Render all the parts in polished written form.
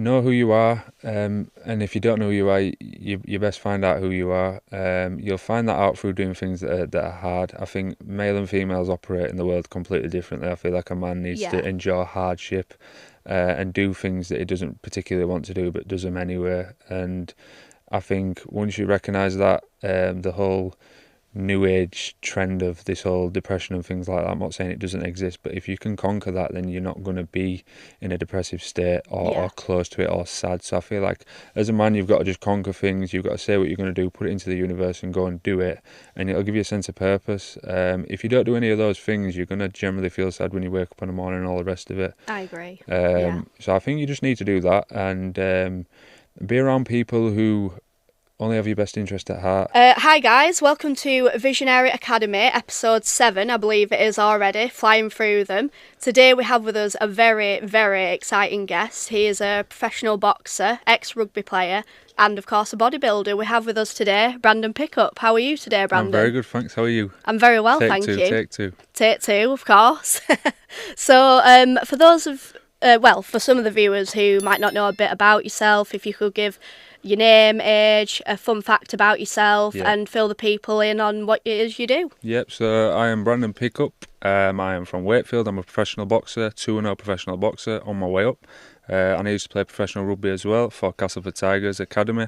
know who you are, and if you don't know who you are, you best find out who you are. You'll find that out through doing things that are hard. I think male and females operate in the world completely differently. I feel like a man needs to Yeah. endure hardship and do things that he doesn't particularly want to do, but does them anyway. And I think once you recognise that, the whole new age trend of this whole depression and things like that, I'm not saying it doesn't exist, but if you can conquer that, then you're not going to be in a depressive state or Yeah. close to it or sad. So I feel like as a man, you've got to just conquer things. You've got to say what you're going to do, put it into the universe and go and do it, and it'll give you a sense of purpose. If you don't do any of those things, you're going to generally feel sad when you wake up in the morning and all the rest of it. I agree. Yeah. So I think you just need to do that and be around people who only have your best interest at heart. Hi guys, welcome to Visionary Academy, episode 7, I believe it is already, flying through them. Today we have with us a very, very exciting guest. He is a professional boxer, ex-rugby player, and of course a bodybuilder. We have with us today Brandon Pickup. How are you today, Brandon? I'm very good, thanks. How are you? I'm very well, Take thank two, you. Take two. Take two, of course. So, for those of, for some of the viewers who might not know a bit about yourself, if you could give your name, age, a fun fact about yourself, and fill the people in on what it is you do. Yep, so I am Brandon Pickup. I am from Wakefield. I'm a professional boxer, 2-0 professional boxer on my way up. And I used to play professional rugby as well for Colourful Tigers Academy.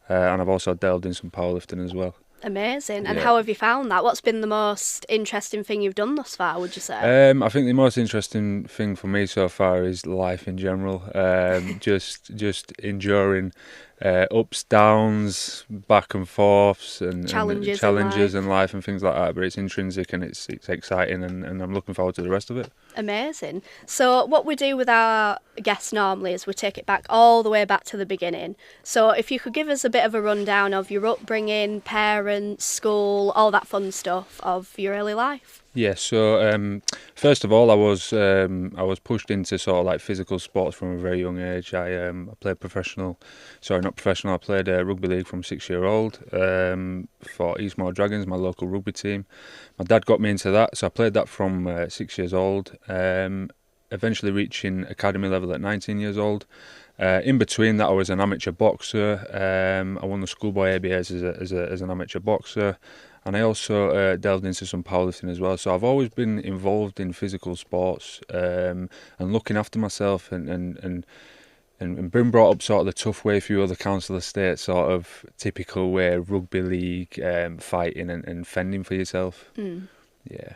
And I've also delved in some powerlifting as well. Amazing. And Yeah. how have you found that? What's been the most interesting thing you've done thus far, would you say? I think the most interesting thing for me so far is life in general. Just enduring ups, downs, back and forths, and Challenges in in life and things like that. But it's intrinsic and it's exciting, and I'm looking forward to the rest of it. Amazing. So what we do with our guests normally is we take it back all the way back to the beginning. So if you could give us a bit of a rundown of your upbringing, parents, school, all that fun stuff of your early life. Yeah, so first of all, I was pushed into sort of like physical sports from a very young age. I played not professional. I played rugby league from 6-year-old for Eastmoor Dragons, my local rugby team. My dad got me into that, so I played that from 6 years old. Eventually reaching academy level at 19 years old. In between that, I was an amateur boxer. I won the schoolboy ABAs as an amateur boxer. And I also delved into some powerlifting as well. So I've always been involved in physical sports and looking after myself and been brought up sort of the tough way through other council estates, sort of typical way, rugby league, fighting and fending for yourself. Yeah.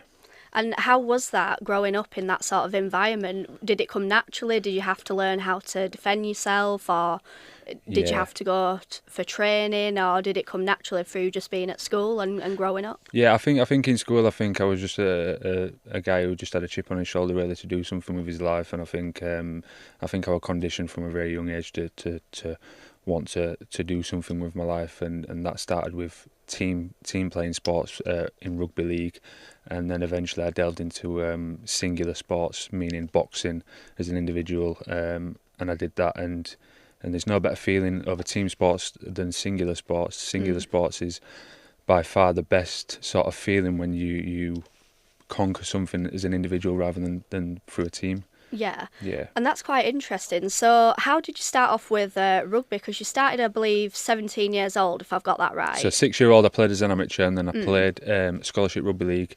And how was that growing up in that sort of environment? Did it come naturally? Did you have to learn how to defend yourself, or did you have to go for training, or did it come naturally through just being at school and growing up? Yeah, I think in school, I think I was just a guy who just had a chip on his shoulder, really, to do something with his life, and I think I was conditioned from a very young age to want to do something with my life, and that started with team playing sports in rugby league, and then eventually I delved into singular sports, meaning boxing as an individual, and I did that, and there's no better feeling over team sports than singular sports. Singular sports is by far the best sort of feeling when you conquer something as an individual rather than through a team. Yeah. Yeah. And that's quite interesting. So how did you start off with rugby? Because you started, I believe, 17 years old, if I've got that right. So 6-year-old, I played as an amateur, and then I played scholarship rugby league.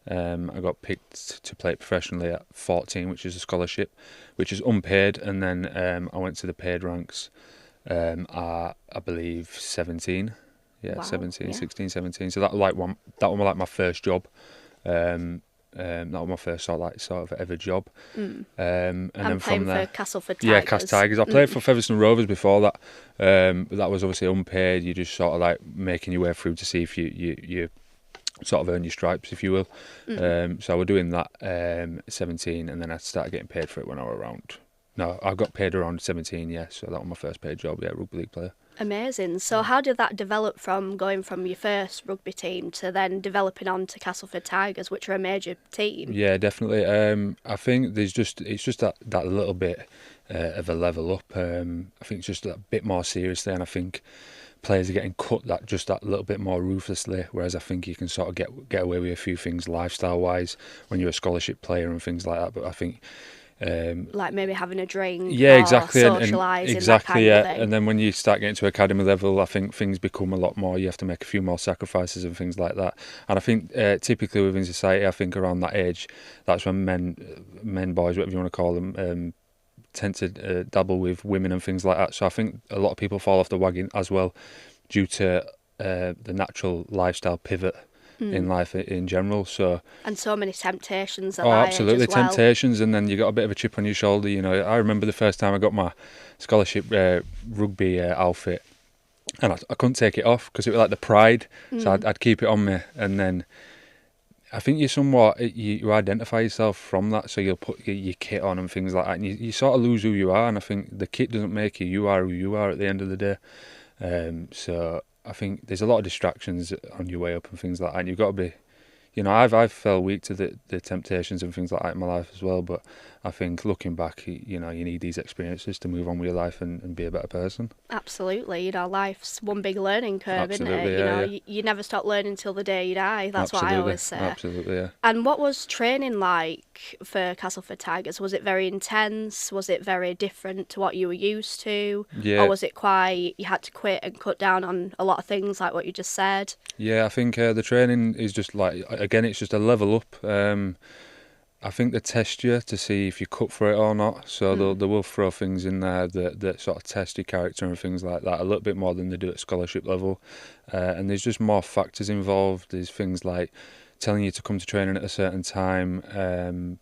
I got picked to play it professionally at 14, which is a scholarship, which is unpaid, and then I went to the paid ranks at, I believe, 17. Yeah, Wow, 17, yeah. 16, 17. So that was like my first job. That was my first sort of ever job. And then playing from there, for Castleford Tigers. yeah, Cast Tigers. I played for Featherstone Rovers before that, but that was obviously unpaid. You're just sort of like making your way through to see if you sort of earn your stripes, if you will. So I was doing that 17, and then I started getting paid for it when I was around. No, I got paid around 17. Yeah, so that was my first paid job. Yeah, rugby league player. Amazing. So how did that develop from going from your first rugby team to then developing on to Castleford Tigers, which are a major team? Yeah, definitely. I think it's just that little bit of a level up. I think it's just a bit more seriously, and I think players are getting cut that little bit more ruthlessly. Whereas I think you can sort of get away with a few things lifestyle wise when you're a scholarship player and things like that. But I think Like maybe having a drink Yeah, or exactly, and socialising, that exactly, kind yeah. of thing. And then when you start getting to academy level, I think things become a lot more. You have to make a few more sacrifices and things like that. And I think typically within society, I think around that age, that's when men, boys, whatever you want to call them, tend to dabble with women and things like that. So I think a lot of people fall off the wagon as well due to the natural lifestyle pivot in life in general. So And so many temptations at oh, that age absolutely, as well. temptations, and then you got a bit of a chip on your shoulder. You know, I remember the first time I got my scholarship rugby outfit, and I couldn't take it off because it was like the pride. So I'd keep it on me, and then I think you identify yourself from that. So you'll put your kit on and things like that, and you sort of lose who you are. And I think the kit doesn't make you. You are who you are at the end of the day. So I think there's a lot of distractions on your way up and things like that, and you've got to be. You know, I've fell weak to the temptations and things like that in my life as well. But I think looking back, you know, you need these experiences to move on with your life and be a better person. Absolutely, you know, life's one big learning curve, Absolutely, isn't it? yeah, You know, yeah. you never stop learning till the day you die. That's what I Absolutely, always say. absolutely, yeah. And what was training like for Castleford Tigers? Was it very intense? Was it very different to what you were used to? Yeah, Or was it quite, you had to quit and cut down on a lot of things like what you just said? yeah. I think the training is just like again, it's just a level up. I think they test you to see if you cut for it or not. So they will throw things in there that sort of test your character and things like that a little bit more than they do at scholarship level. And there's just more factors involved. There's things like telling you to come to training at a certain time,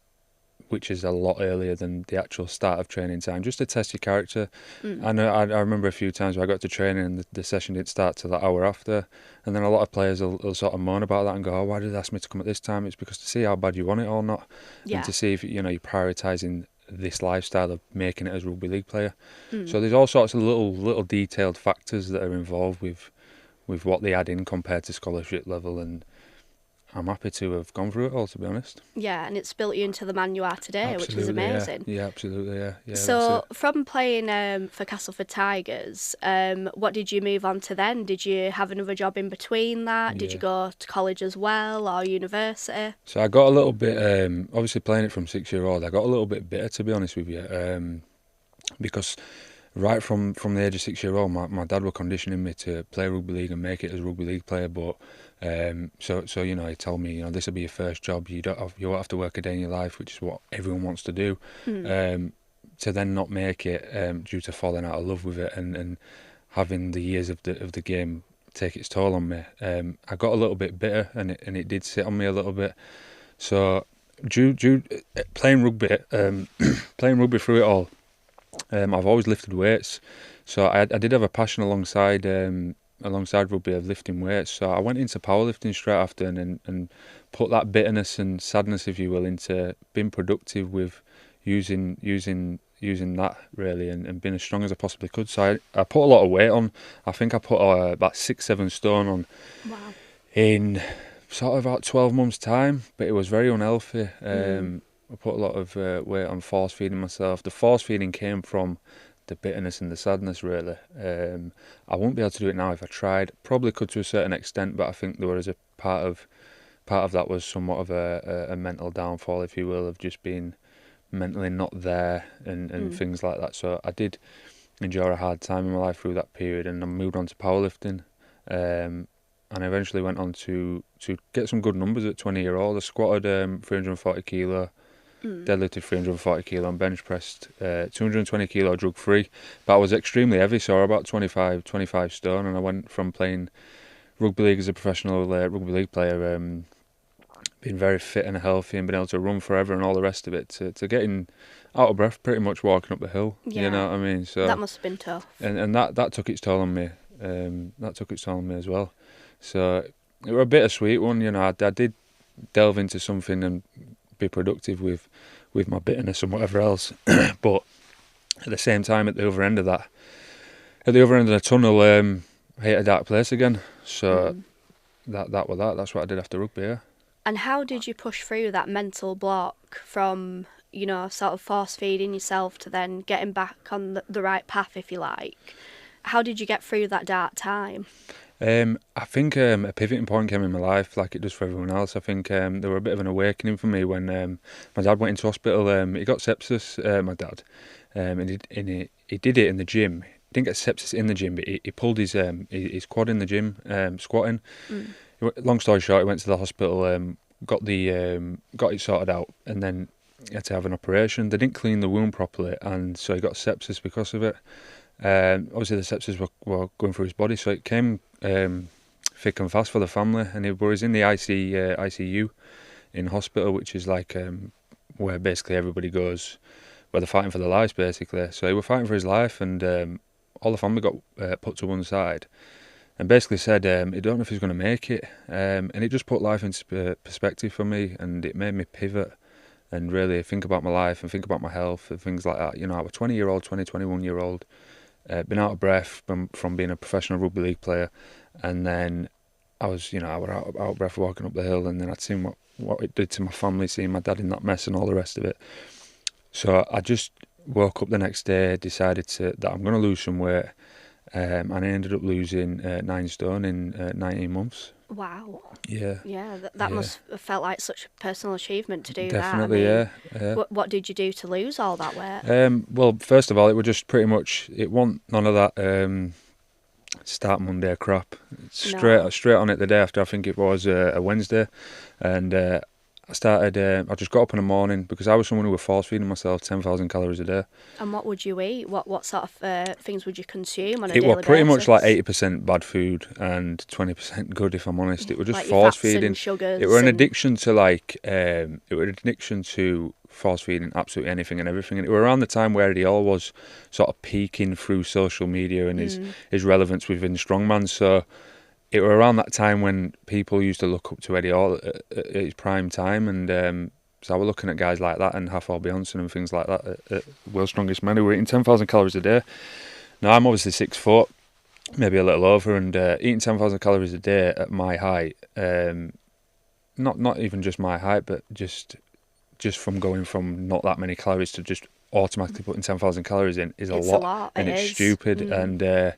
which is a lot earlier than the actual start of training time, just to test your character. I know I remember a few times where I got to training and the session didn't start till the hour after, and then a lot of players will sort of moan about that and go, "Oh, why did they ask me to come at this time?" It's because to see how bad you want it or not, Yeah. and to see if you know you're prioritising this lifestyle of making it as a rugby league player. So there's all sorts of little detailed factors that are involved with what they add in compared to scholarship level, and I'm happy to have gone through it all, to be honest. Yeah, and it's built you into the man you are today, which is Absolutely, amazing. Yeah, absolutely, yeah. That's So, it. from playing for Castleford Tigers, what did you move on to then? Did you have another job in between that? Did you Yeah. go to college as well or university? So I got a little bit, obviously playing it from 6 year old, I got a little bit bitter, to be honest with you, because right from the age of 6 year old, my dad were conditioning me to play rugby league and make it as a rugby league player. But so you know, he told me, you know, this will be your first job. You won't have to work a day in your life, which is what everyone wants to do. To then not make it due to falling out of love with it and having the years of the game take its toll on me. I got a little bit bitter, and it did sit on me a little bit. So due playing rugby, playing rugby through it all. I've always lifted weights, so I did have a passion alongside rugby of lifting weights. So I went into powerlifting straight after and put that bitterness and sadness, if you will, into being productive with using that really and being as strong as I possibly could. So I put a lot of weight on. I think I put about 6-7 stone on Wow. in sort of about 12 months' time, but it was very unhealthy. I put a lot of weight on force feeding myself. The force feeding came from the bitterness and the sadness, really. I wouldn't be able to do it now if I tried. Probably could to a certain extent, but I think there was a part of that was somewhat of a mental downfall, if you will, of just being mentally not there and things like that. So I did endure a hard time in my life through that period, and I moved on to powerlifting. And I eventually went on to get some good numbers at 20-year-old. I squatted 340 kilo, deadlifted 340 kilo, and bench pressed 220 kilo drug free. But I was extremely heavy, so about 25 stone, and I went from playing rugby league as a professional rugby league player, being very fit and healthy and being able to run forever and all the rest of it, to getting out of breath pretty much walking up the hill. Yeah. You know what I mean? So That must have been tough. and that took its toll on me. That took its toll on me as well. So it was a bittersweet one, you know. I did delve into something and be productive with my bitterness and whatever else, but at the same time, at the other end of the tunnel, I hit a dark place again. So that was that. That's what I did after rugby. Yeah. And how did you push through that mental block from, you know, sort of force feeding yourself to then getting back on the right path, if you like? How did you get through that dark time? I think a pivoting point came in my life, like it does for everyone else. I think there were a bit of an awakening for me when my dad went into hospital. He got sepsis, my dad, he did it in the gym. He didn't get sepsis in the gym, but he pulled his quad in the gym, squatting. Mm. Long story short, he went to the hospital, got it sorted out, and then he had to have an operation. They didn't clean the wound properly, and so he got sepsis because of it. Obviously, the sepsis were going through his body, so it came thick and fast for the family. And he was in the ICU in hospital, which is like where basically everybody goes, where they're fighting for their lives, basically. So he was fighting for his life, and all the family got put to one side, and basically said he don't know if he's going to make it. And it just put life into perspective for me, and it made me pivot and really think about my life and think about my health and things like that. You know, I was 20-year-old, 21-year-old. Been out of breath from being a professional rugby league player, and then I was out of breath walking up the hill, and then I'd seen what it did to my family, seeing my dad in that mess and all the rest of it. So I just woke up the next day, decided that I'm going to lose some weight, and I ended up losing 9 stone in 19 months. Wow. Yeah. Yeah, that must have felt like such a personal achievement to do Definitely, that. yeah. What did you do to lose all that weight? Well, first of all, it was just pretty much, it wasn't none of that start Monday crap. Straight on it the day after, I think it was a Wednesday, and I just got up in the morning because I was someone who was force feeding myself 10,000 calories a day. And what would you eat? What sort of things would you consume on a daily basis? It was pretty much like 80% bad food and 20% good, if I'm honest. It was just like force fats feeding. And sugars it was an addiction to force feeding absolutely anything and everything. And it was around the time where Eddie Hall was sort of peaking through social media and his relevance within strongman. So it was around that time when people used to look up to Eddie Hall at his prime time, and so I was looking at guys like that and Hafal Bjornsson and things like that at World's Strongest Men who were eating 10,000 calories a day. Now I'm obviously 6 foot, maybe a little over, and eating 10,000 calories a day at my height, not even just my height, but just from going from not that many calories to just automatically putting 10,000 calories in is a lot, and it's stupid. And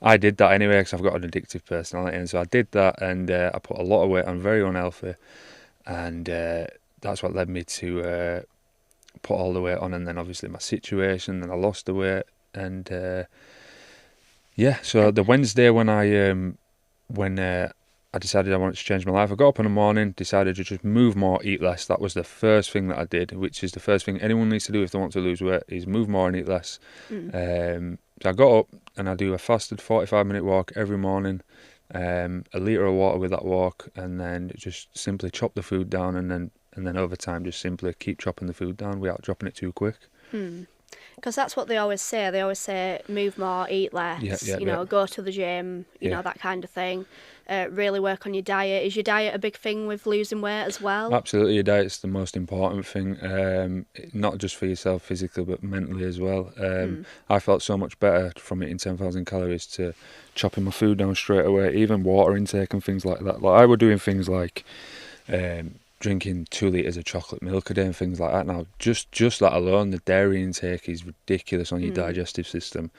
I did that anyway because I've got an addictive personality, and so I did that, and I put a lot of weight on, very unhealthy, and that's what led me to put all the weight on, and then obviously my situation, and I lost the weight, and so the Wednesday when I decided I wanted to change my life, I got up in the morning, decided to just move more, eat less. That was the first thing that I did, which is the first thing anyone needs to do if they want to lose weight, is move more and eat less. So I got up and I do a fasted 45-minute walk every morning, a litre of water with that walk, and then just simply chop the food down, and then over time just simply keep chopping the food down without dropping it too quick. Because that's what they always say. They always say move more, eat less, go to the gym, you know, that kind of thing. Really work on your diet. Is your diet a big thing with losing weight as well? Absolutely, your diet's the most important thing, not just for yourself physically but mentally as well. I felt so much better from eating 10,000 calories to chopping my food down straight away, even water intake and things like that. Like I were doing things like drinking 2 litres of chocolate milk a day and things like that. Now, just that alone, the dairy intake is ridiculous on your digestive system,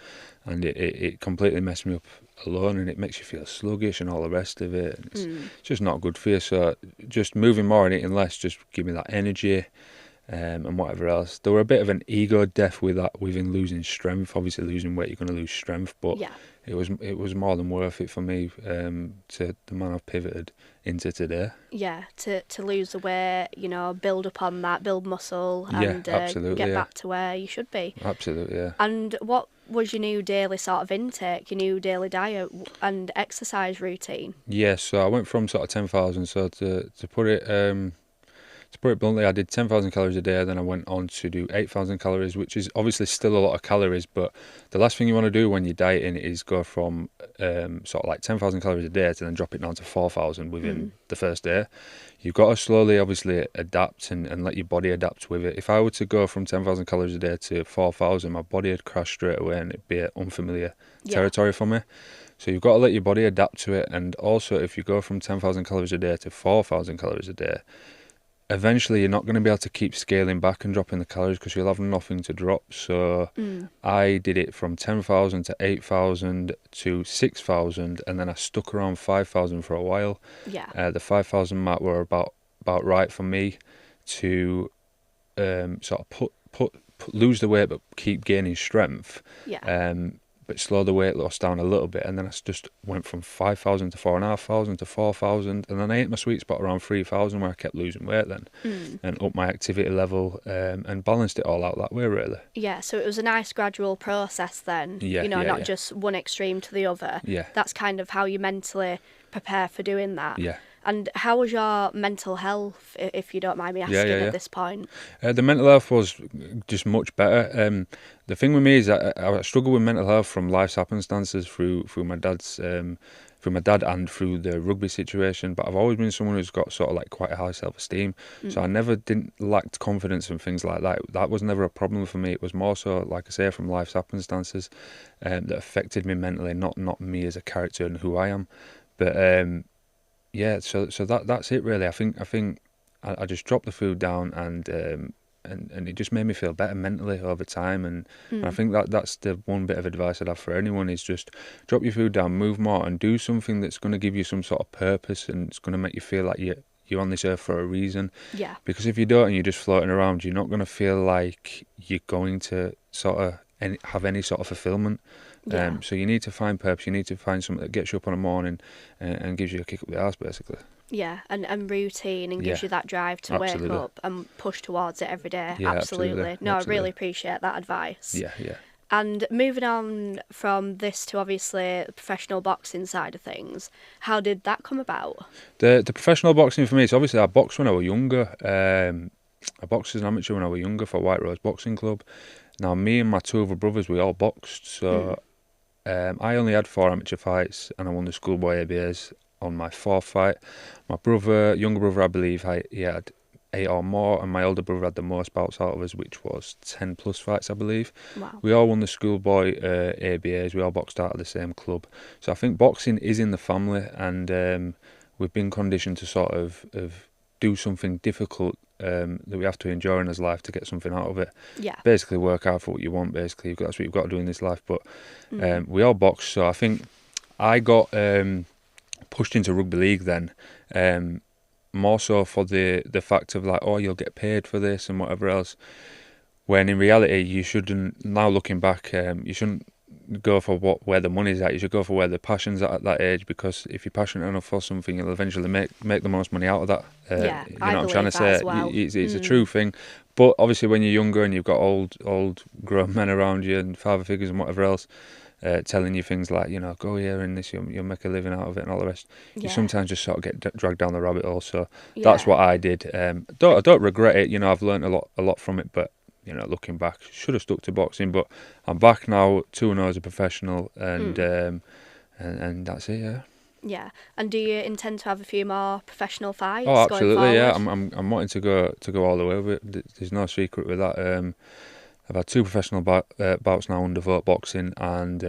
and it completely messed me up alone, and it makes you feel sluggish and all the rest of it. And it's just not good for you. So just moving more and eating less just give me that energy and whatever else. There were a bit of an ego death with that, within losing strength. Obviously, losing weight, you're going to lose strength, but it was more than worth it for me to the man I've pivoted into today. Yeah, to lose the weight, you know, build upon that, build muscle, and get back to where you should be. Absolutely, yeah. And what was your new daily sort of intake, your new daily diet and exercise routine? Yeah, so I went from sort of 10,000. So to put it bluntly, I did 10,000 calories a day. Then I went on to do 8,000 calories, which is obviously still a lot of calories. But the last thing you want to do when you're dieting is go from sort of like 10,000 calories a day to then drop it down to 4,000 within the first day. You've got to slowly, obviously, adapt and let your body adapt with it. If I were to go from 10,000 calories a day to 4,000, my body would crash straight away, and it'd be an unfamiliar territory for me. So you've got to let your body adapt to it. And also, if you go from 10,000 calories a day to 4,000 calories a day, eventually you're not going to be able to keep scaling back and dropping the calories because you'll have nothing to drop. So I did it from 10,000 to 8,000 to 6,000, and then I stuck around 5,000 for a while. Yeah. The 5,000 mark were about right for me to sort of lose the weight but keep gaining strength. Yeah. But slow the weight loss down a little bit, and then I just went from 5,000 to 4,500 to 4,000, and then I hit my sweet spot around 3,000 where I kept losing weight then, and up my activity level, and balanced it all out that way really. Yeah, so it was a nice gradual process then, Yeah, not just one extreme to the other. Yeah. That's kind of how you mentally prepare for doing that. Yeah. And how was your mental health, if you don't mind me asking at this point? The mental health was just much better. The thing with me is that I struggle with mental health from life's happenstances through my dad's through my dad and through the rugby situation. But I've always been someone who's got sort of like quite a high self-esteem, so I never didn't lacked confidence and things like that. That was never a problem for me. It was more so, like I say, from life's happenstances that affected me mentally, not me as a character and who I am. But yeah, so that's it really. I think I just dropped the food down, and it just made me feel better mentally over time, and I think that's the one bit of advice I'd have for anyone is just drop your food down, move more, and do something that's going to give you some sort of purpose, and it's going to make you feel like you're on this earth for a reason. Yeah. Because if you don't and you're just floating around, you're not going to feel like you're going to sort of have any sort of fulfillment. Yeah. So you need to find purpose. You need to find something that gets you up in the morning and gives you a kick up the arse, basically. Yeah, and routine, and gives you that drive to Absolutely. wake up and push towards it every day. Yeah, absolutely. No, absolutely. I really appreciate that advice. Yeah. And moving on from this to obviously the professional boxing side of things, how did that come about? The professional boxing for me, so obviously I boxed when I was younger. I boxed as an amateur when I was younger for White Rose Boxing Club. Now, me and my two other brothers, we all boxed, so I only had 4 amateur fights, and I won the schoolboy ABAs on my 4th fight. My younger brother, I believe, he had 8 or more, and my older brother had the most bouts out of us, which was 10 plus fights, I believe. Wow. We all won the schoolboy ABAs. We all boxed out of the same club. So I think boxing is in the family, and we've been conditioned to sort of do something difficult that we have to endure in his life to get something out of it. Yeah. Basically, work hard for what you want. Basically, that's what you've got to do in this life. But we all boxed, so I think I got pushed into rugby league then, more so for the fact of like, oh, you'll get paid for this and whatever else. When in reality, you shouldn't. Now looking back, you shouldn't go for where the money's at. You should go for where the passion's at that age, because if you're passionate enough for something, you'll eventually make the most money out of that. Yeah, you know I what I'm trying to believe that say? as well. It's a true thing. But obviously, when you're younger and you've got old grown men around you and father figures and whatever else, telling you things like, go here and this, you'll make a living out of it and all the rest. Yeah. You sometimes just sort of get dragged down the rabbit hole. So Yeah. that's what I did. I don't regret it. I've learned a lot from it, but looking back, should have stuck to boxing. But I'm back now, 2-0 as a professional, and that's it. Yeah. Yeah. And do you intend to have a few more professional fights? Oh, absolutely. Going Yeah. forward? I'm wanting to go all the way with it. There's no secret with that. I've had 2 professional bouts now under Vote Boxing, and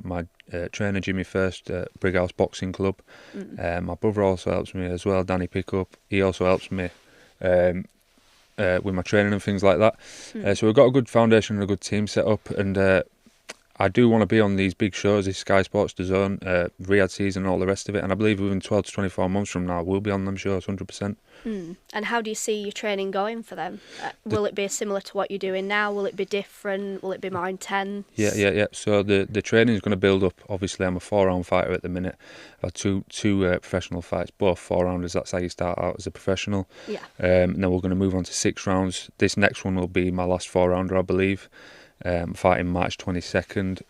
my trainer Jimmy First at Brighouse Boxing Club. My brother also helps me as well, Danny Pickup. He also helps me with my training and things like that. So we've got a good foundation and a good team set up, and I do want to be on these big shows, this Sky Sports, DAZN, Riyadh season, all the rest of it, and I believe within 12 to 24 months from now we'll be on them shows 100%. And how do you see your training going for them? Will it be similar to what you're doing now? Will it be different? Will it be more intense? Yeah. So the training is going to build up. Obviously, I'm a 4-round fighter at the minute. I've had two professional fights, both 4-rounders. That's how you start out as a professional. Yeah. And then we're going to move on to 6 rounds. This next one will be my last 4-rounder, I believe. Fighting March 22nd.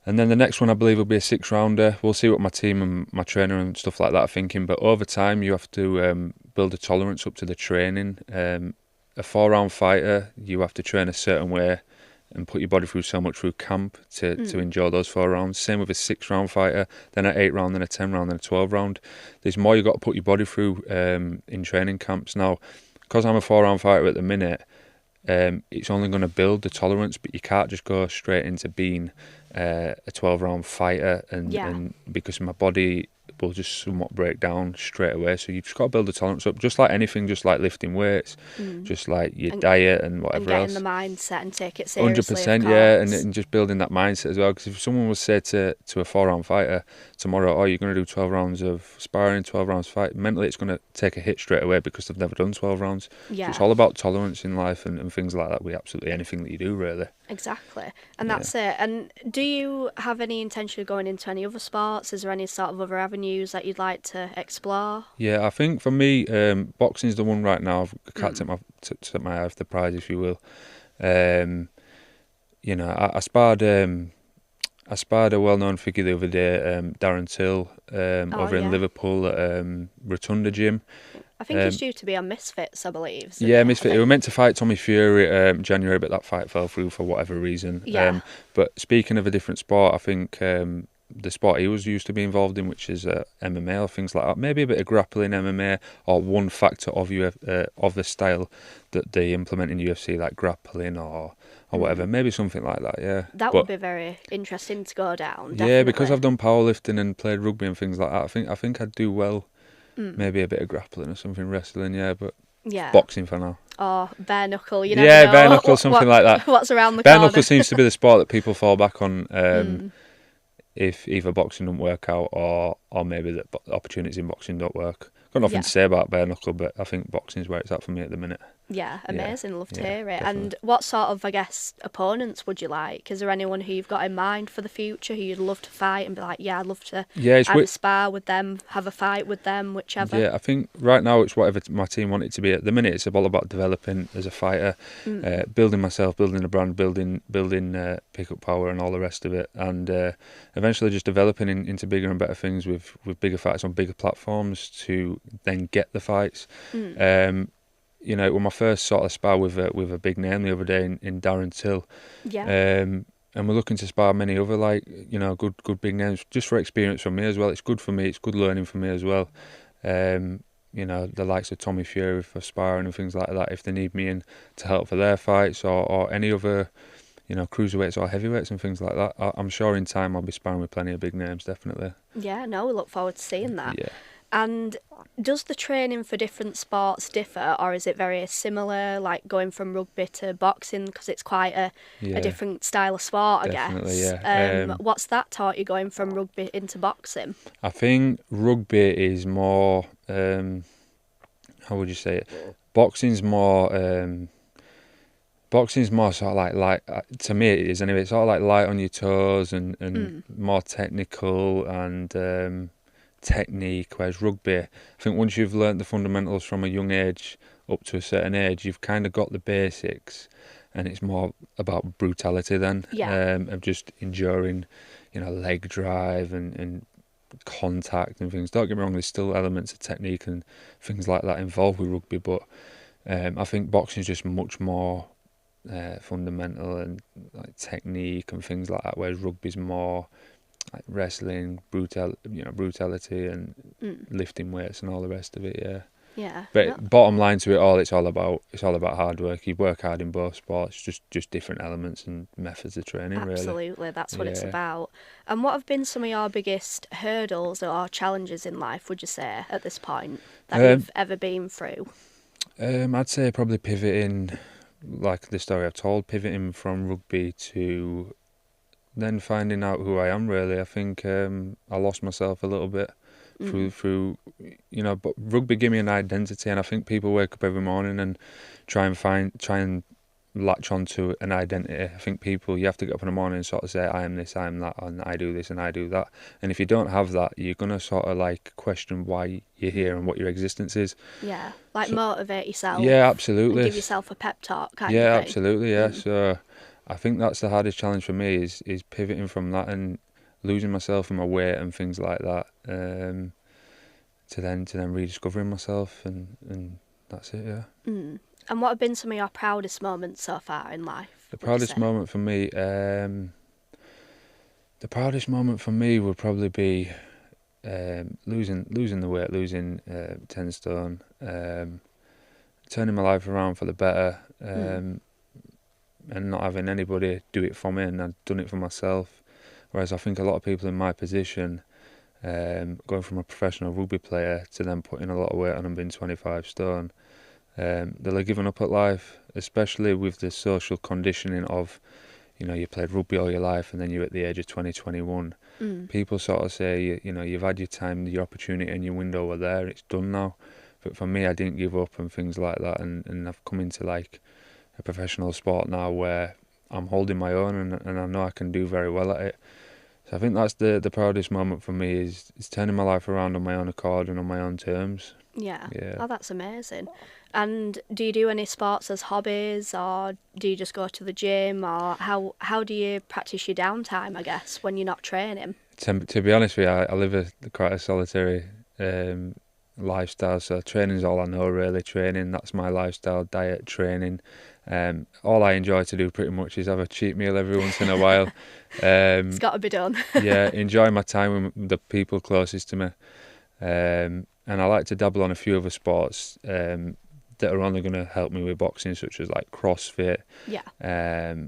And then the next one, I believe, will be a 6-rounder. We'll see what my team and my trainer and stuff like that are thinking. But over time, you have to build a tolerance up to the training. A 4-round fighter, you have to train a certain way and put your body through so much through camp to endure those 4 rounds. Same with a 6-round fighter, then an 8-round, then a 10-round, then a 12-round. There's more you've got to put your body through in training camps. Now, because I'm a 4-round fighter at the minute, it's only going to build the tolerance, but you can't just go straight into being a 12-round fighter, and because my body will just somewhat break down straight away. So you've just got to build the tolerance up, just like anything, just like lifting weights, just like your diet and whatever and else. getting the mindset and take it seriously. 100%, yeah, and just building that mindset as well. Because if someone would say to a 4-round fighter tomorrow, oh, you're going to do 12 rounds of sparring, 12 rounds fight, mentally it's going to take a hit straight away because they've never done 12 rounds. Yeah. So it's all about tolerance in life and things like that with absolutely anything that you do, really. Exactly. And that's it. And do you have any intention of going into any other sports? Is there any sort of other avenues that you'd like to explore? Yeah, I think for me, boxing's the one right now. I can't take my eye off the prize, if you will. You know, I sparred a well-known figure the other day, Darren Till, over in Liverpool at Rotunda Gym. I think he's due to be on Misfits, I believe. Yeah, Misfits. He were meant to fight Tommy Fury January, but that fight fell through for whatever reason. Yeah. But speaking of a different sport, I think the sport he was used to be involved in, which is MMA or things like that, maybe a bit of grappling MMA, or one factor of the style that they implement in UFC, like grappling or whatever, maybe something like that. Yeah, that would be very interesting to go down. Definitely. Yeah, because I've done powerlifting and played rugby and things like that. I think I'd do well. Maybe a bit of grappling or something, wrestling, but boxing for now. Or bare knuckle, you never know. Bare knuckle, something like that. What's around the corner. corner. Bare knuckle seems to be the sport that people fall back on if either boxing don't work out or maybe the opportunities in boxing don't work. Got nothing to say about bare knuckle, but I think boxing's where it's at for me at the minute. Yeah, amazing. Love to hear it. Definitely. And what sort of, I guess, opponents would you like? Is there anyone who you've got in mind for the future who you'd love to fight and be like, I'd love to either spar with them, have a fight with them, whichever? Yeah, I think right now it's whatever my team want it to be. At the minute, it's all about developing as a fighter, building myself, building a brand, building pick-up power and all the rest of it, and eventually just developing into bigger and better things with bigger fights on bigger platforms to then get the fights. You know, it was my first sort of spar with a big name the other day in Darren Till. Yeah. And we're looking to spar many other good big names just for experience for me as well. It's good for me. It's good learning for me as well. You know, the likes of Tommy Fury for sparring and things like that. If they need me in to help for their fights or any other, cruiserweights or heavyweights and things like that. I'm sure in time I'll be sparring with plenty of big names, definitely. Yeah, no, we look forward to seeing that. Yeah. And does the training for different sports differ, or is it very similar, like going from rugby to boxing, because it's quite a different style of sport, I Definitely, guess? Yeah. What's that taught you going from rugby into boxing? I think rugby is more, how would you say it? Boxing's more sort of like to me it is anyway, it's sort of like light on your toes and more technical and technique, whereas rugby, I think once you've learnt the fundamentals from a young age up to a certain age, you've kind of got the basics, and it's more about brutality then, of just enduring, leg drive and contact and things. Don't get me wrong, there's still elements of technique and things like that involved with rugby, but I think boxing is just much more fundamental and like technique and things like that, whereas rugby's more like wrestling, brutality and lifting weights and all the rest of it. Yeah. But bottom line to it all, it's all about hard work. You work hard in both sports, just different elements and methods of training. Absolutely, that's what it's about. And what have been some of your biggest hurdles or challenges in life, would you say, at this point that you've ever been through? I'd say probably pivoting, like the story I've told, pivoting from rugby to then finding out who I am, really. I think I lost myself a little bit through but rugby gave me an identity, and I think people wake up every morning and try and latch onto an identity. I think you have to get up in the morning and sort of say, I am this, I am that, and I do this and I do that. And if you don't have that, you're going to sort of like question why you're here and what your existence is. Yeah, motivate yourself. Yeah, absolutely. And give yourself a pep talk kind of thing. Yeah, absolutely, yeah. So I think that's the hardest challenge for me is pivoting from that and losing myself in my weight and things like that, to then rediscovering myself and that's it, yeah. And what have been some of your proudest moments so far in life? The proudest moment for me, would probably be losing the weight, losing 10 stone, turning my life around for the better, and not having anybody do it for me, and I'd done it for myself. Whereas I think a lot of people in my position, going from a professional rugby player to then putting a lot of weight on and being 25 stone, they'll have given up at life, especially with the social conditioning of, you played rugby all your life and then you're at the age of 20, 21. People sort of say, you've had your time, your opportunity and your window were there, it's done now. But for me, I didn't give up and things like that, and I've come into like a professional sport now where I'm holding my own and I know I can do very well at it. So I think that's the proudest moment for me is turning my life around on my own accord and on my own terms. Yeah. Yeah. Oh, that's amazing. And do you do any sports as hobbies, or do you just go to the gym, or how do you practice your downtime, I guess, when you're not training? To be honest with you, I live quite a solitary lifestyle, so training's all I know really. Training, that's my lifestyle, diet, training. All I enjoy to do pretty much is have a cheat meal every once in a while. It's got to be done. Yeah, enjoy my time with the people closest to me. And I like to dabble on a few other sports that are only going to help me with boxing, such as like CrossFit. Yeah.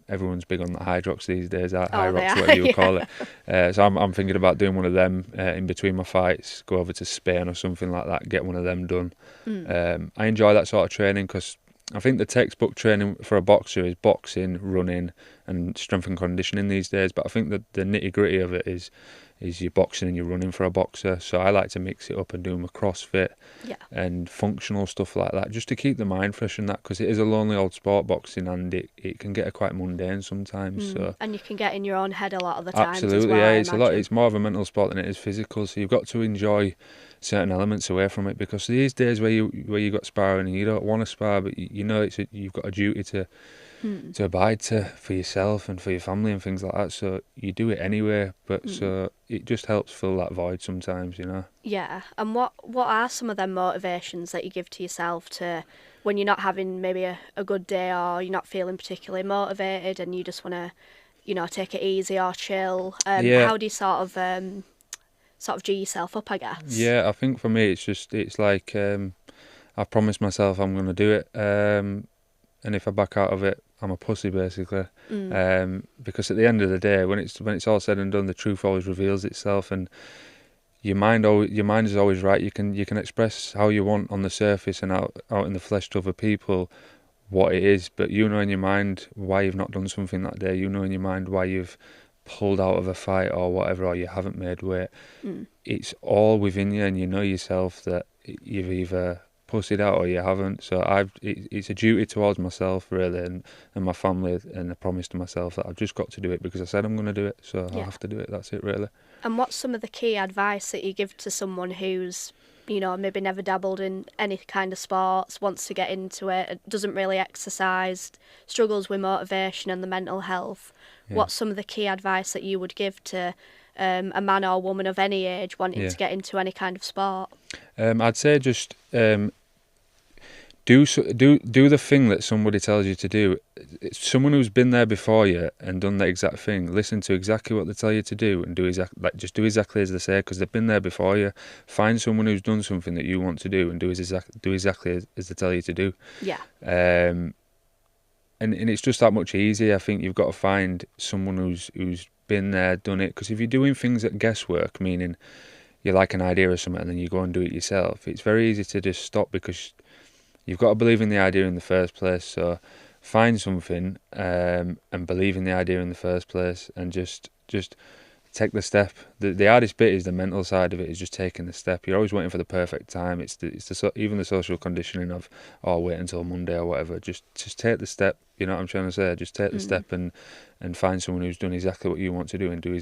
Everyone's big on the Hydrox these days, they Hyrox, are, whatever you yeah. call it. So I'm thinking about doing one of them in between my fights, go over to Spain or something like that, get one of them done. I enjoy that sort of training because I think the textbook training for a boxer is boxing, running and strength and conditioning these days, but I think that the nitty gritty of it is your boxing and your running for a boxer. So I like to mix it up and do my CrossFit and functional stuff like that, just to keep the mind fresh and that, because it is a lonely old sport, boxing, and it can get quite mundane sometimes. So And you can get in your own head a lot of the times absolutely, as well, yeah, it's more of a mental sport than it is physical. So you've got to enjoy certain elements away from it, because these days where you got sparring and you don't want to spar, but you've got a duty to abide to for yourself and for your family and things like that, so you do it anyway, but so it just helps fill that void sometimes. Yeah. And what are some of them motivations that you give to yourself to when you're not having maybe a good day, or you're not feeling particularly motivated and you just want to take it easy or chill? How do you sort of G yourself up, I guess? Yeah, I think for me it's like I've promised myself I'm going to do it, and if I back out of it, I'm a pussy basically. Because at the end of the day, when it's all said and done, the truth always reveals itself, and your mind is always right. You can express how you want on the surface and out in the flesh to other people what it is, but you know in your mind why you've not done something that day. You know in your mind why you've pulled out of a fight or whatever, or you haven't made weight. It's all within you, and you know yourself that you've either pussied out or you haven't. So it's a duty towards myself really, and my family, and a promise to myself that I've just got to do it because I said I'm going to do it, so I have to do it. That's it really. And what's some of the key advice that you give to someone who's maybe never dabbled in any kind of sports, wants to get into it, doesn't really exercise, struggles with motivation and the mental health? What's some of the key advice that you would give to a man or woman of any age wanting to get into any kind of sport? I'd say just do the thing that somebody tells you to do. It's someone who's been there before you and done the exact thing. Listen to exactly what they tell you to do and do exactly as they say, because they've been there before you. Find someone who's done something that you want to do and do exactly as they tell you to do. Yeah. And it's just that much easier. I think you've got to find someone who's been there, done it. Because if you're doing things at guesswork, meaning you like an idea or something and then you go and do it yourself, it's very easy to just stop, because you've got to believe in the idea in the first place. So find something and believe in the idea in the first place, and just take the step. The hardest bit is the mental side of it, is just taking the step. You're always waiting for the perfect time. Even the social conditioning of, wait until Monday or whatever. Just take the step. You know what I'm trying to say? Just take the step and find someone who's done exactly what you want to do and do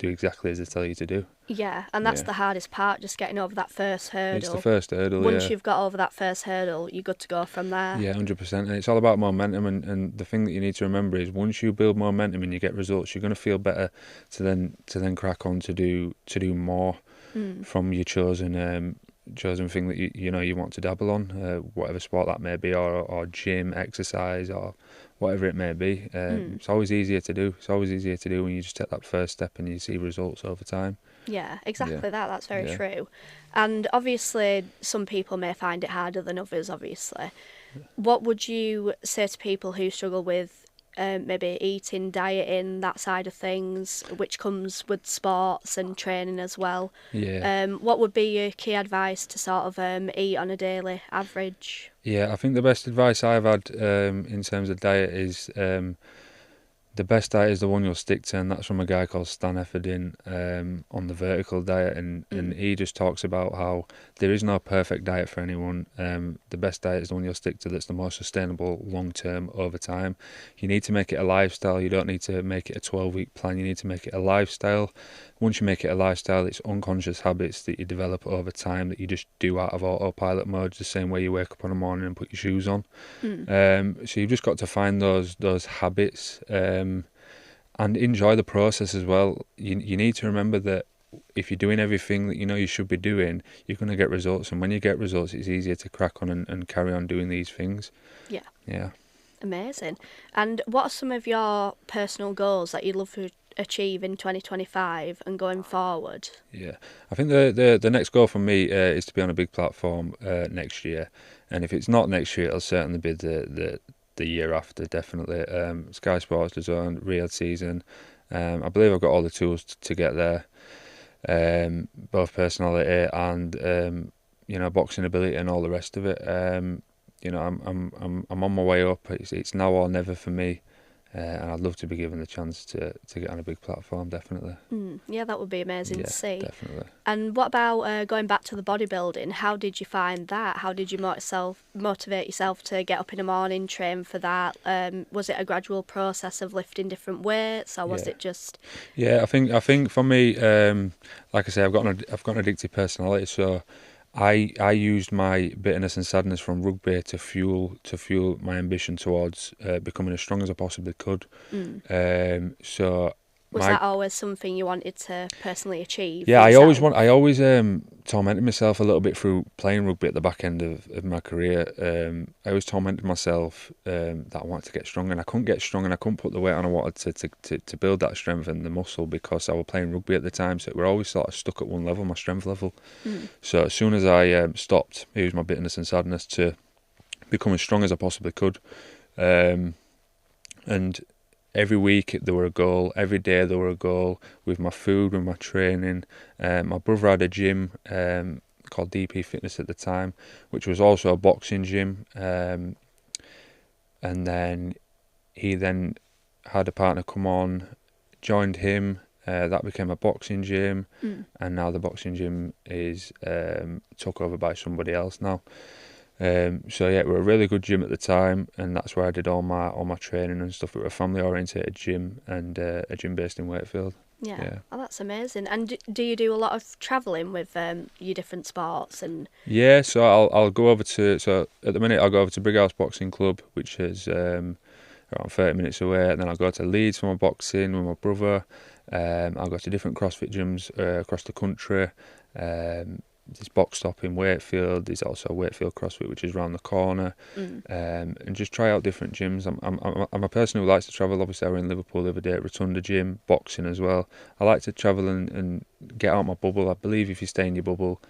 exactly as they tell you to do. Yeah, and that's the hardest part, just getting over that first hurdle. It's the first hurdle. Once you've got over that first hurdle, you're good to go from there. Yeah, 100%. And it's all about momentum. And the thing that you need to remember is, once you build momentum and you get results, you're going to feel better to then crack on to do more from your chosen thing that you want to dabble on, whatever sport that may be, or gym, exercise, or whatever it may be. It's always easier to do. It's always easier to do when you just take that first step and you see results over time. Yeah, exactly that. That's very true. And obviously, some people may find it harder than others, obviously. What would you say to people who struggle with maybe eating, dieting, that side of things, which comes with sports and training as well. Yeah. What would be your key advice to sort of eat on a daily average? Yeah, I think the best advice I've had in terms of diet is the best diet is the one you'll stick to, and that's from a guy called Stan Efferdin on the vertical diet, and he just talks about how there is no perfect diet for anyone. The best diet is the one you'll stick to that's the most sustainable long term over time. You need to make it a lifestyle. You don't need to make it a 12-week plan. You need to make it a lifestyle. Once you make it a lifestyle, it's unconscious habits that you develop over time that you just do out of autopilot mode, the same way you wake up in the morning and put your shoes on. So you've just got to find those habits and enjoy the process as well. You need to remember that if you're doing everything that you know you should be doing, you're going to get results. And when you get results, it's easier to crack on and carry on doing these things. Yeah. Yeah. Amazing. And what are some of your personal goals that you'd love to achieve in 2025 and going forward? Yeah, I think the next goal for me is to be on a big platform next year, and if it's not next year, it'll certainly be the year after, definitely. Sky Sports DAZN, real season. I believe I've got all the tools to get there, both personality and boxing ability and all the rest of it. I'm on my way up. It's now or never for me. And I'd love to be given the chance to get on a big platform, definitely. Yeah, that would be amazing to see. Definitely. And what about going back to the bodybuilding? How did you find that? How did you motivate yourself to get up in the morning, train for that? Was it a gradual process of lifting different weights, or was it just? Yeah, I think for me, like I say, I've got an addictive personality, so I used my bitterness and sadness from rugby to fuel my ambition towards becoming as strong as I possibly could. So was that always something you wanted to personally achieve? Yeah, I always tormented myself a little bit through playing rugby at the back end of my career. I always tormented myself that I wanted to get strong, and I couldn't get strong, and I couldn't put the weight on I wanted to build that strength and the muscle because I was playing rugby at the time. So we're always sort of stuck at one level, my strength level. So as soon as I stopped, used my bitterness and sadness to become as strong as I possibly could, and every week there were a goal, every day there were a goal with my food, with my training. My brother had a gym called DP Fitness at the time, which was also a boxing gym. And then he then had a partner come on, joined him. That became a boxing gym, and now the boxing gym is took over by somebody else now. So yeah, we were a really good gym at the time, and that's where I did all my training and stuff. We were a family orientated gym and a gym based in Wakefield. Yeah. Oh, that's amazing. And do you do a lot of travelling with your different sports? And yeah, so I'll go over to, so at the minute I'll go over to Brighouse Boxing Club, which is around 30 minutes away, and then I'll go to Leeds for my boxing with my brother. I'll go to different CrossFit gyms across the country. There's Box Stop in Wakefield. There's also Wakefield CrossFit, which is around the corner, and just try out different gyms. I'm a person who likes to travel. Obviously, I was in Liverpool the other day at Rotunda Gym, boxing as well. I like to travel and get out of my bubble. I believe if you stay in your bubble,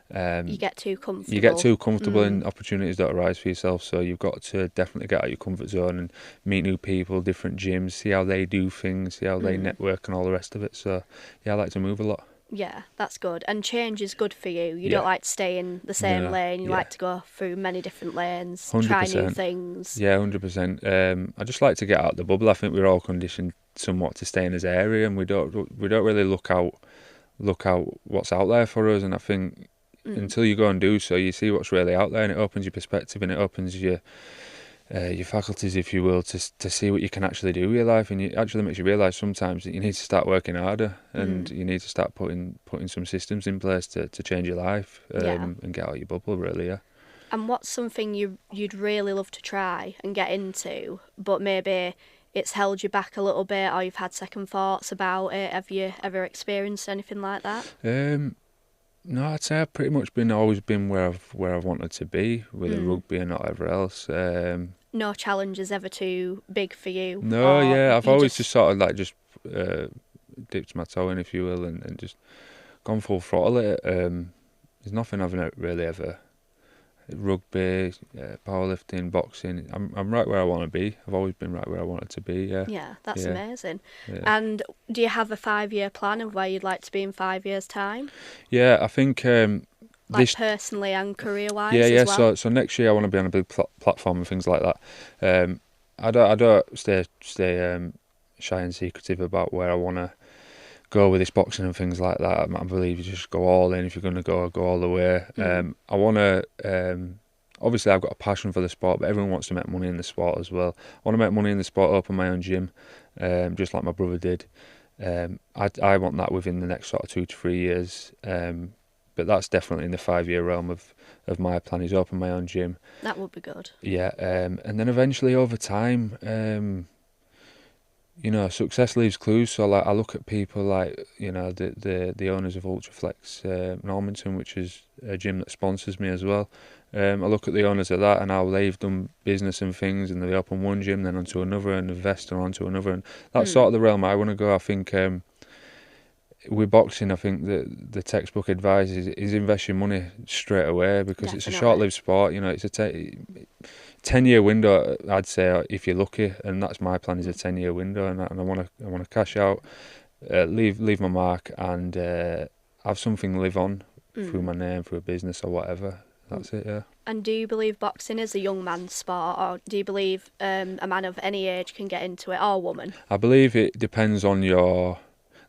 you get too comfortable. And opportunities don't arise for yourself. So you've got to definitely get out of your comfort zone and meet new people, different gyms, see how they do things, see how they network and all the rest of it. So yeah, I like to move a lot. Yeah, that's good. And change is good for you. You don't like to stay in the same lane. You like to go through many different lanes, 100%. Try new things. Yeah, 100%. I just like to get out of the bubble. I think we're all conditioned somewhat to stay in this area, and we don't really look out what's out there for us. And I think until you go and do so, you see what's really out there, and it opens your perspective and it opens your faculties, if you will, to see what you can actually do with your life, and it actually makes you realise sometimes that you need to start working harder, and you need to start putting some systems in place to change your life and get out of your bubble, really. Yeah. And what's something you'd really love to try and get into, but maybe it's held you back a little bit, or you've had second thoughts about it? Have you ever experienced anything like that? No, I'd say I've pretty much always been where I've wanted to be with the rugby and whatever else. No challenges ever too big for you? No, yeah, I've always just sort of like dipped my toe in, if you will, and just gone full throttle at it. There's nothing I've really ever rugby, powerlifting, boxing. I'm right where I want to be. I've always been right where I wanted to be. Yeah. Yeah, that's Yeah. amazing. Yeah. And do you have a 5-year plan of where you'd like to be in 5 years' time? Yeah, I think Like personally and career-wise yeah, as well? So next year I want to be on a big platform and things like that. I don't stay shy and secretive about where I want to go with this boxing and things like that. I believe you just go all in. If you're going to go all the way. I want to. Obviously, I've got a passion for the sport, but everyone wants to make money in the sport as well. I want to make money in the sport, open my own gym, just like my brother did. I want that within the next sort of 2 to 3 years. But that's definitely in the 5-year realm of my plan, is open my own gym. That would be good. Yeah, and then eventually over time, success leaves clues. So like I look at people like the owners of Ultraflex Normanton, which is a gym that sponsors me as well. I look at the owners of that and how they've done business and things, and they open one gym, then onto another, and invest onto another, and that's sort of the realm I want to go. I think with boxing, I think the textbook advice is invest your money straight away, because it's a short-lived sport. It's a 10-year window, I'd say, if you're lucky, and that's my plan, is a 10-year window, and I want to cash out, leave my mark, and have something live on through my name, through a business or whatever. That's it, yeah. And do you believe boxing is a young man's sport, or do you believe a man of any age can get into it, or a woman? I believe it depends on your...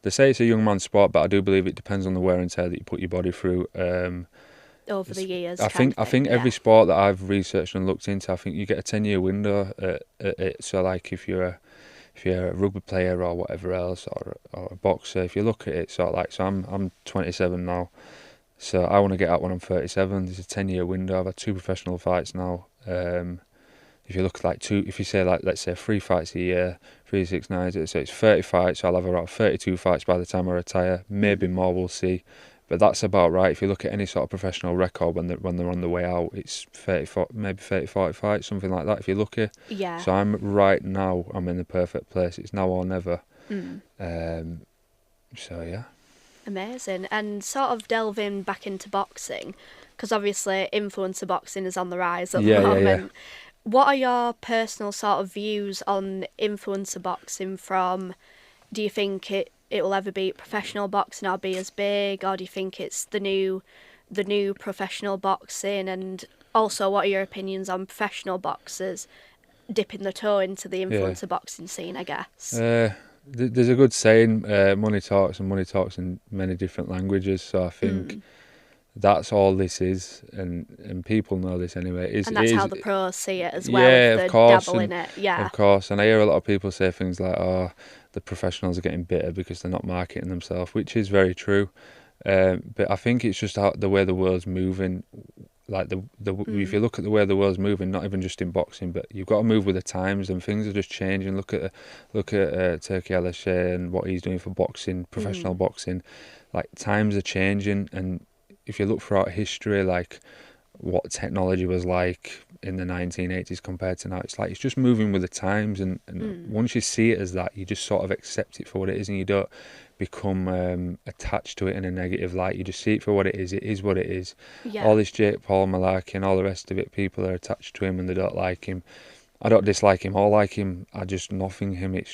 They say it's a young man's sport, but I do believe it depends on the wear and tear that you put your body through. Over the years, I think every sport that I've researched and looked into, I think you get a 10-year window at it. So like if you're a rugby player or whatever else, or a boxer, if you look at it, sort of like, so I'm 27 now, so I want to get out when I'm 37. There's a 10-year window. I've had 2 professional fights now. If you look at if you say like, let's say 3 fights a year, 3, 6, 9, so it's 30 fights. So I'll have around 32 fights by the time I retire. Maybe more, we'll see. But that's about right. If you look at any sort of professional record when they're on the way out, it's 40 fights, something like that, if you're lucky. Yeah. So I'm in the perfect place. It's now or never. So yeah. Amazing. And sort of delving back into boxing, because obviously influencer boxing is on the rise at the moment. Yeah. What are your personal sort of views on influencer boxing do you think it will ever be professional boxing or be as big, or do you think it's the new professional boxing? And also, what are your opinions on professional boxers dipping the toe into the influencer boxing scene, I guess? There's a good saying, money talks, and money talks in many different languages, so I think that's all this is, and people know this anyway. And that's how the pros see it as well. Yeah, of course. Dabble in it. Yeah, of course. And I hear a lot of people say things like, "Oh, the professionals are getting bitter because they're not marketing themselves," which is very true. But I think it's just the way the world's moving. Like if you look at the way the world's moving, not even just in boxing, but you've got to move with the times, and things are just changing. Look at Turkey Alasheh and what he's doing for boxing, professional boxing. Like, times are changing, and if you look throughout history, like what technology was like in the 1980s compared to now, it's like it's just moving with the times, and once you see it as that, you just sort of accept it for what it is, and you don't become attached to it in a negative light. You just see it for what it is. It is what it is. Yeah. All this Jake Paul malarkey and all the rest of it, people are attached to him and they don't like him. I don't dislike him or like him. I just nothing him. It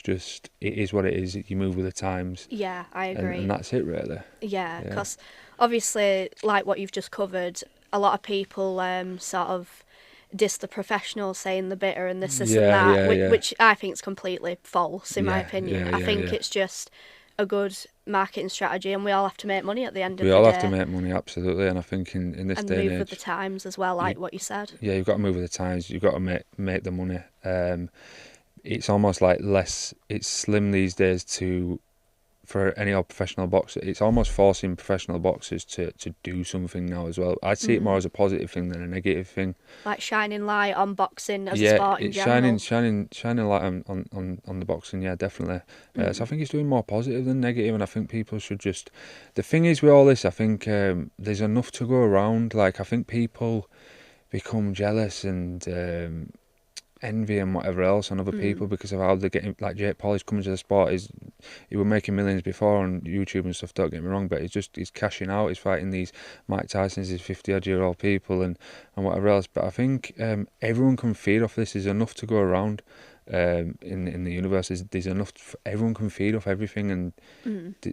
is what it is. You move with the times. Yeah, I agree. And that's it, really. Yeah, because obviously, like what you've just covered, a lot of people sort of diss the professionals, saying the bitter and this and that, which I think is completely false, in my opinion. I think it's just a good marketing strategy, and we all have to make money at the end of the day. We all have to make money, absolutely, and I think in this day and age... And move with the times as well, like what you said. Yeah, you've got to move with the times, you've got to make the money. It's almost like it's slim these days for any old professional boxer. It's almost forcing professional boxers to do something now as well. I see it more as a positive thing than a negative thing. Like shining light on boxing as a sport in general. Yeah, shining light on the boxing, yeah, definitely. So I think it's doing more positive than negative, and I think people should just... The thing is with all this, I think there's enough to go around. Like, I think people become jealous and envy and whatever else on other people because of how they're getting. Like Jake Paul is coming to the sport. He was making millions before on YouTube and stuff. Don't get me wrong, but he's cashing out. He's fighting these Mike Tyson's, these 50-odd-year-old people and whatever else. But I think everyone can feed off this. There's enough to go around. In the universe, there's enough. Everyone can feed off everything, and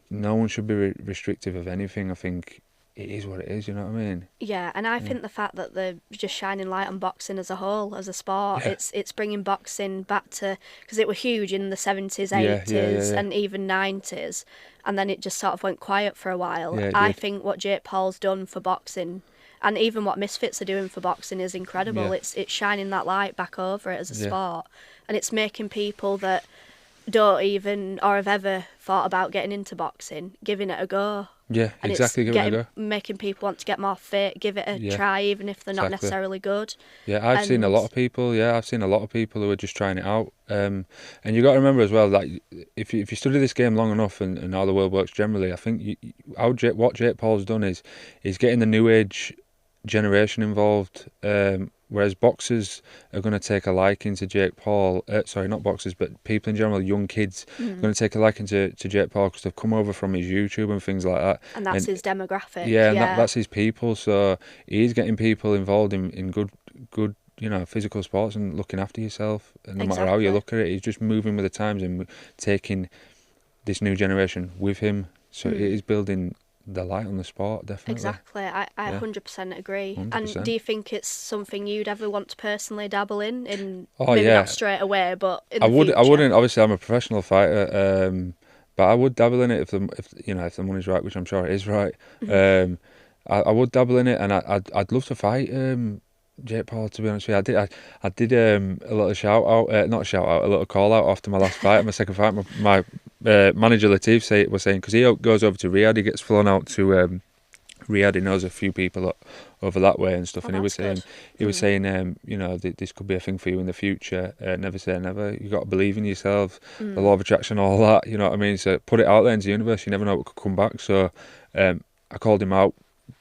no one should be restrictive of anything. I think it is what it is. You know what I mean? Yeah, and I think the fact that they're just shining light on boxing as a whole, as a sport, it's bringing boxing back to, because it were huge in the 70s, 80s, and even 90s, and then it just sort of went quiet for a while. Yeah, I think what Jake Paul's done for boxing, and even what Misfits are doing for boxing, is incredible. Yeah. It's shining that light back over it as a sport, and it's making people that don't even or have ever thought about getting into boxing giving it a go. Yeah, And exactly. it's Give it a go. making people want to get more fit, give it a try, even if they're not necessarily good. Yeah, I've seen a lot of people. Yeah, I've seen a lot of people who are just trying it out. And you got to remember as well, like if you study this game long enough and how the world works generally, I think what Jake Paul's done is getting the new age generation involved. Whereas boxers are going to take a liking to Jake Paul. Sorry, not boxers, but people in general, young kids, are going to take a liking to Jake Paul because they've come over from his YouTube and things like that. And that's his demographic. Yeah, and that's his people. So he's getting people involved in good, physical sports and looking after yourself. And no matter how you look at it, he's just moving with the times and taking this new generation with him. So it is building the light on the sport, definitely. Exactly, I 100% agree. 100%. And do you think it's something you'd ever want to personally dabble in? Maybe not straight away, but in I the would. future? I wouldn't. Obviously, I'm a professional fighter, but I would dabble in it if the money's right, which I'm sure it is right. I would dabble in it, and I'd love to fight Jake Paul. To be honest with you, I did a little shout out, not a shout out, a little call out after my last fight, my second fight. My manager Latif was saying, because he goes over to Riyadh, he gets flown out to Riyadh. He knows a few people over that way and stuff, and he was saying, this could be a thing for you in the future. Never say never. You got to believe in yourself. The law of attraction, all that. You know what I mean? So put it out there into the universe. You never know what could come back. So I called him out.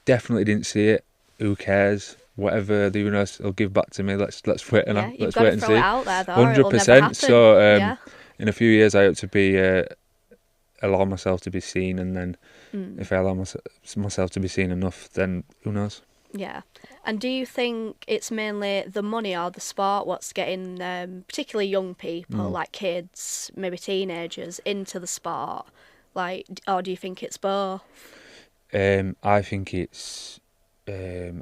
Definitely didn't see it. Who cares? Whatever the universe will give back to me. Let's wait and let's wait and see. 100%. So in a few years, I hope to be allow myself to be seen, and then if I allow myself to be seen enough, then who knows? Yeah. And do you think it's mainly the money or the sport what's getting particularly young people, like kids, maybe teenagers, into the sport? Or do you think it's both? I think it's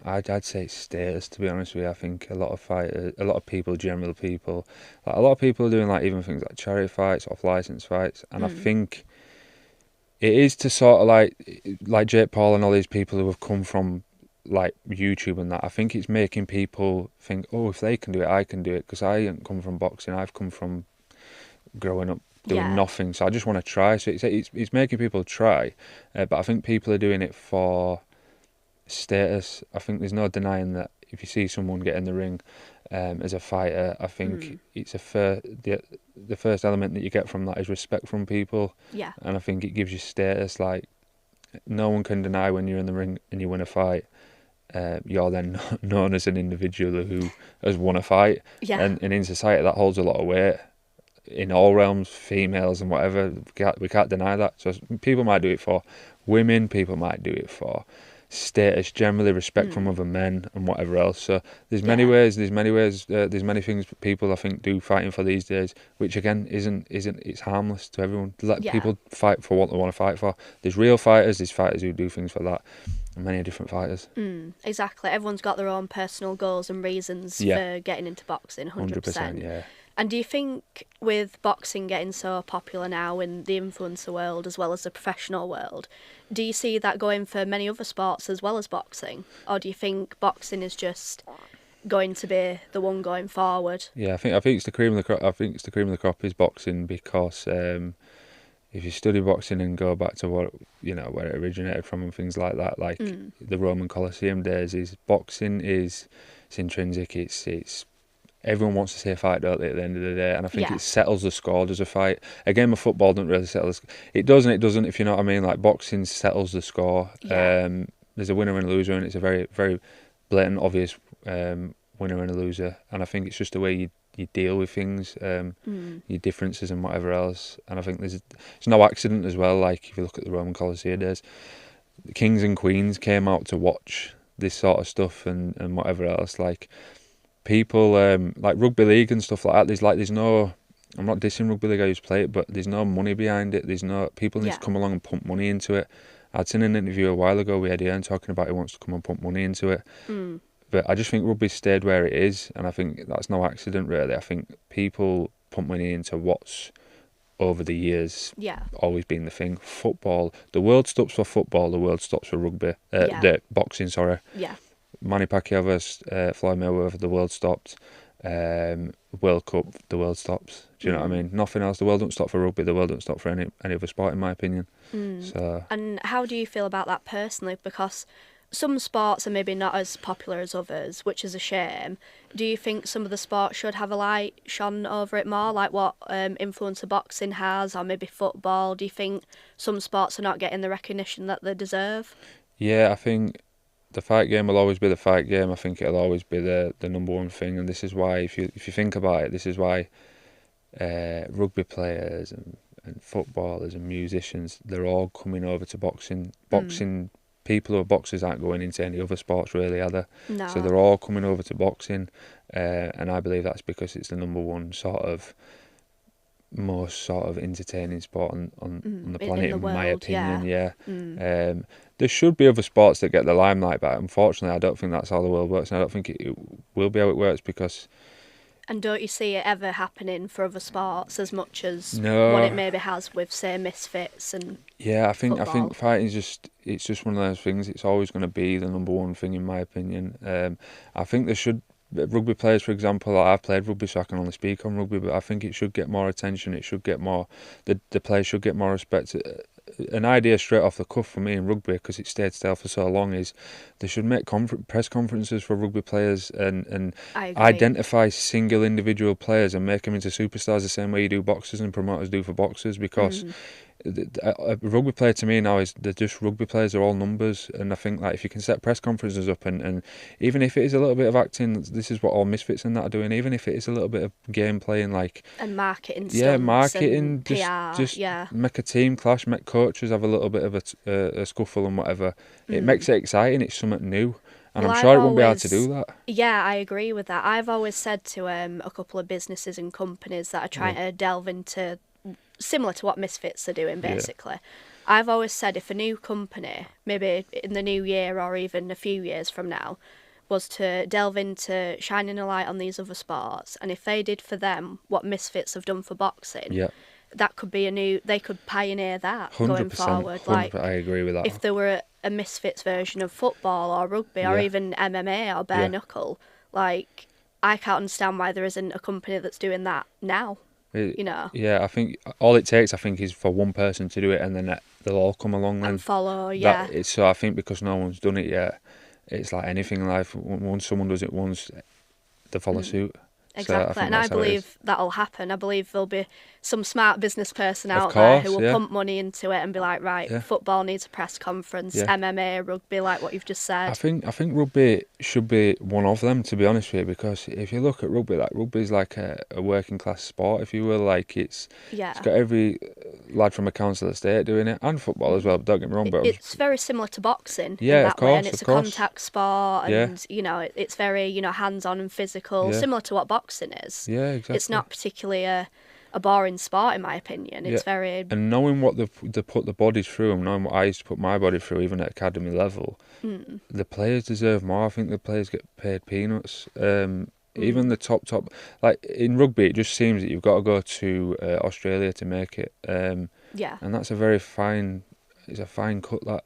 I'd say it's status, to be honest with you. I think a lot of people, general people, like a lot of people are doing like even things like charity fights, off-license fights, and I think it is to sort of like Jake Paul and all these people who have come from like YouTube and that. I think it's making people think, oh, if they can do it, I can do it, because I haven't come from boxing. I've come from growing up doing nothing, so I just want to try. So it's making people try, but I think people are doing it for status. I think there's no denying that if you see someone get in the ring as a fighter, I think it's the first element that you get from that is respect from people. Yeah. And I think it gives you status. Like, no one can deny when you're in the ring and you win a fight, you're then known as an individual who has won a fight. Yeah. And in society that holds a lot of weight in all realms, females and whatever. We can't deny that. So people might do it for women, people might do it for status, generally respect from other men and whatever else. So there's many ways, there's many things people I think do fighting for these days, which again isn't it's harmless to everyone. Let people fight for what they want to fight for. There's real fighters, there's fighters who do things for that, and many different fighters. Exactly, everyone's got their own personal goals and reasons for getting into boxing. 100%. Yeah. And do you think with boxing getting so popular now in the influencer world as well as the professional world, do you see that going for many other sports as well as boxing? Or do you think boxing is just going to be the one going forward? Yeah, I think it's the cream of the crop. I think it's the cream of the crop is boxing, because if you study boxing and go back to what where it originated from and things like that, like the Roman Colosseum days, is boxing it's intrinsic. It's everyone wants to see a fight, don't they, at the end of the day? And I think it settles the score. Does a fight? A game of football doesn't really settle the score. It doesn't, if you know what I mean. Like, boxing settles the score. Yeah. There's a winner and a loser, and it's a very, very blatant, obvious winner and a loser. And I think it's just the way you deal with things, your differences and whatever else. And I think it's no accident as well. Like if you look at the Roman Colosseum days, the kings and queens came out to watch this sort of stuff and whatever else. Like people like rugby league and stuff like that. There's no. I'm not dissing rugby league. I used to play it, but there's no money behind it. There's no people need to come along and pump money into it. I'd seen an interview a while ago with Eddie Hearn talking about he wants to come and pump money into it. But I just think rugby stayed where it is, and I think that's no accident really. I think people pump money into what's over the years always been the thing. Football, the world stops for football, the world stops for rugby. The boxing, sorry. Yeah. Manny Pacquiao versus Floyd Mayweather, the world stopped. World Cup, the world stops. Do you know what I mean? Nothing else. The world don't stop for rugby. The world don't stop for any other sport, in my opinion. So. And how do you feel about that personally? Because some sports are maybe not as popular as others, which is a shame. Do you think some of the sports should have a light shone over it more, like what influence boxing has, or maybe football? Do you think some sports are not getting the recognition that they deserve? Yeah, I think the fight game will always be the fight game. I think it'll always be the number one thing, and this is why, if you think about it, this is why rugby players and footballers and musicians, they're all coming over to boxing. Boxing people who are boxers aren't going into any other sports really, are they? No. So they're all coming over to boxing, and I believe that's because it's the number one sort of most sort of entertaining sport on the planet, in my opinion. Yeah. There should be other sports that get the limelight, but unfortunately I don't think that's how the world works, and I don't think it will be how it works, because... And don't you see it ever happening for other sports as much as what it maybe has with, say, Misfits and I think football? fighting's it's just one of those things. It's always going to be the number one thing, in my opinion. I think there should... Rugby players, for example, I've played rugby, so I can only speak on rugby, but I think it should get more attention. It should get more... The players should get more respect. An idea straight off the cuff for me in rugby, because it stayed stale for so long, is they should make press conferences for rugby players and identify single individual players and make them into superstars the same way you do boxers and promoters do for boxers, because a rugby player to me now they're just rugby players. They're all numbers, and I think like if you can set press conferences up and even if it is a little bit of acting, this is what all Misfits and that are doing, even if it is a little bit of game playing, like, and marketing marketing, just PR, make a team clash, make coaches have a little bit of a scuffle and whatever. It makes it exciting. It's something new. And I'm sure it won't be hard to do that. Yeah, I agree with that. I've always said to a couple of businesses and companies that are trying to delve into similar to what Misfits are doing, basically. I've always said if a new company, maybe in the new year or even a few years from now, was to delve into shining a light on these other sports, and if they did for them what Misfits have done for boxing, that could be they could pioneer that 100%, going forward. Like, I agree with that. If there were a Misfits version of football or rugby or even MMA or bare knuckle, like, I can't understand why there isn't a company that's doing that now. I think all it takes, is for one person to do it, and then they'll all come along and follow. So I think because no one's done it yet, it's like anything in life. Once someone does it once, they follow suit. Exactly, so and I believe that'll happen. I believe there'll be some smart business person out there who will pump money into it and be like, right, football needs a press conference, MMA, rugby, like what you've just said. I think rugby should be one of them, to be honest with you, because if you look at rugby, like rugby's like a working class sport, if you will. Like it's got every lad from a council estate doing it, and football as well. Don't get me wrong, but it's very similar to boxing in that way, and it's a contact sport, and it's very hands-on and physical, similar to what boxing is. Yeah, exactly. It's not particularly a boring sport, in my opinion. It's very... And knowing what they put the bodies through, and knowing what I used to put my body through, even at academy level, the players deserve more. I think the players get paid peanuts. Even the top, like in rugby, it just seems that you've got to go to Australia to make it. And that's a very fine cut, that.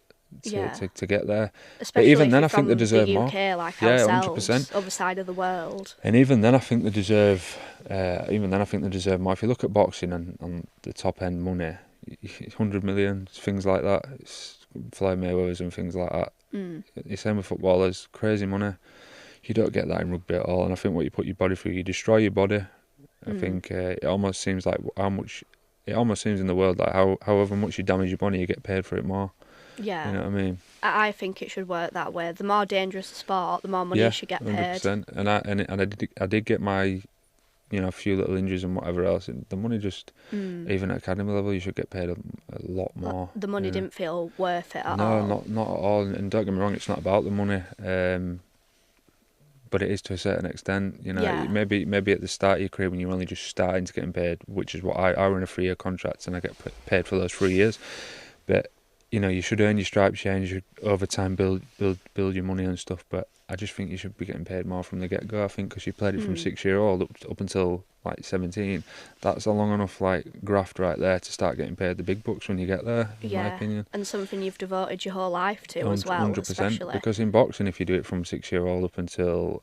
To get there, especially but even then, I think they deserve the UK, more. Like ourselves, 100%. Other side of the world. And even then, I think they deserve. More. If you look at boxing and the top end money, 100 million, things like that. It's Floyd Mayweather's and things like that. The same with footballers, crazy money. You don't get that in rugby at all. And I think what you put your body through, you destroy your body. I think it almost seems like how much. It almost seems in the world like however much you damage your body, you get paid for it more. Yeah. You know what I mean? I think it should work that way. The more dangerous the sport, the more money you should get paid. 100%. And I did get my a few little injuries and whatever else, and the money just, even at academy level, you should get paid a lot more. The money didn't feel worth it at No, all. not at all. And don't get me wrong, it's not about the money, but it is to a certain extent. Maybe at the start of your career when you're only just starting to getting paid, which is what I were in a 3-year contract and I get paid for those 3 years. But you should earn your stripes, and you should over time build your money and stuff. But I just think you should be getting paid more from the get go. I think because you played it from 6-year-old up until like 17, that's a long enough like graft right there to start getting paid the big bucks when you get there. In my opinion, and something you've devoted your whole life to as well. 100%. Especially Because in boxing, if you do it from 6-year-old up until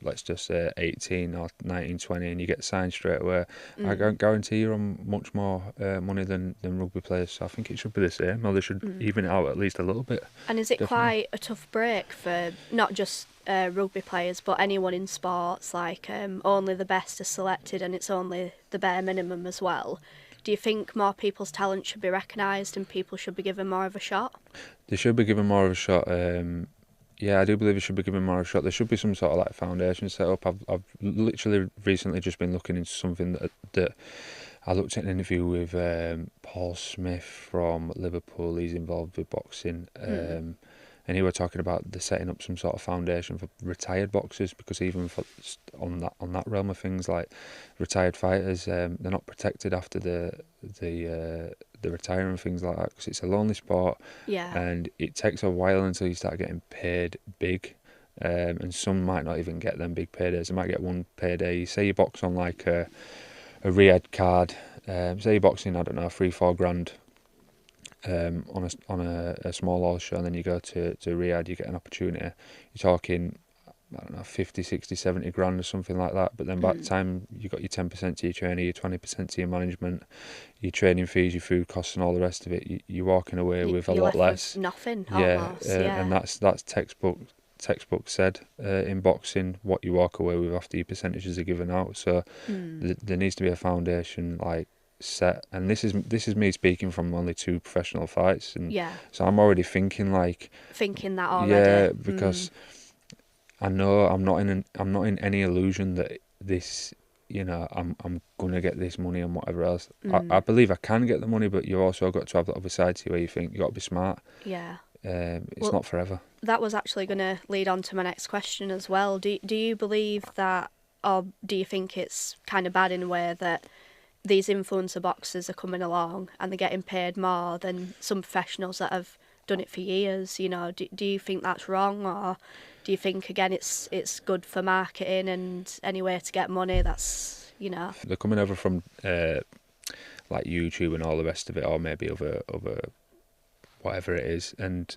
let's just say 18 or 19, 20, and you get signed straight away, I guarantee you're on much more money than rugby players. So I think it should be the same, or they should even it out at least a little bit. And is it quite a tough break for not just rugby players, but anyone in sports? Like only the best are selected, and it's only the bare minimum as well. Do you think more people's talent should be recognised and people should be given more of a shot? They should be given more of a shot. I do believe it should be given more of a shot. There should be some sort of like foundation set up. I've literally recently just been looking into something that I looked at an interview with Paul Smith from Liverpool. He's involved with boxing. And he were talking about the setting up some sort of foundation for retired boxers, because even on that realm of things, like retired fighters, they're not protected after the retire and things like that, because it's a lonely sport, and it takes a while until you start getting paid big, and some might not even get them big paydays. They might get one payday. Say you box on like a Riyadh card, say you're boxing, I don't know, 3-4 grand. On a small horse show, and then you go to Riyadh, you get an opportunity. You're talking, I don't know, 50, 60, 70 grand or something like that. But then by the time you got your 10% to your training, your 20% to your management, your training fees, your food costs, and all the rest of it, you're walking away with a lot less. With nothing. Almost, and that's textbook said in boxing, what you walk away with after your percentages are given out. So there needs to be a foundation like set, and this is me speaking from only 2 professional fights, and so I'm already thinking that already. Because I know I'm not in any illusion that this, I'm gonna get this money and whatever else. I believe I can get the money, but you also got to have that other side to you where you think you got to be smart. It's not forever. That was actually going to lead on to my next question as well. Do you believe that, or do you think it's kind of bad in a way that these influencer boxers are coming along and they're getting paid more than some professionals that have done it for years? Do you think that's wrong, or do you think again it's good for marketing and any way to get money? That's they're coming over from like YouTube and all the rest of it, or maybe other whatever it is, and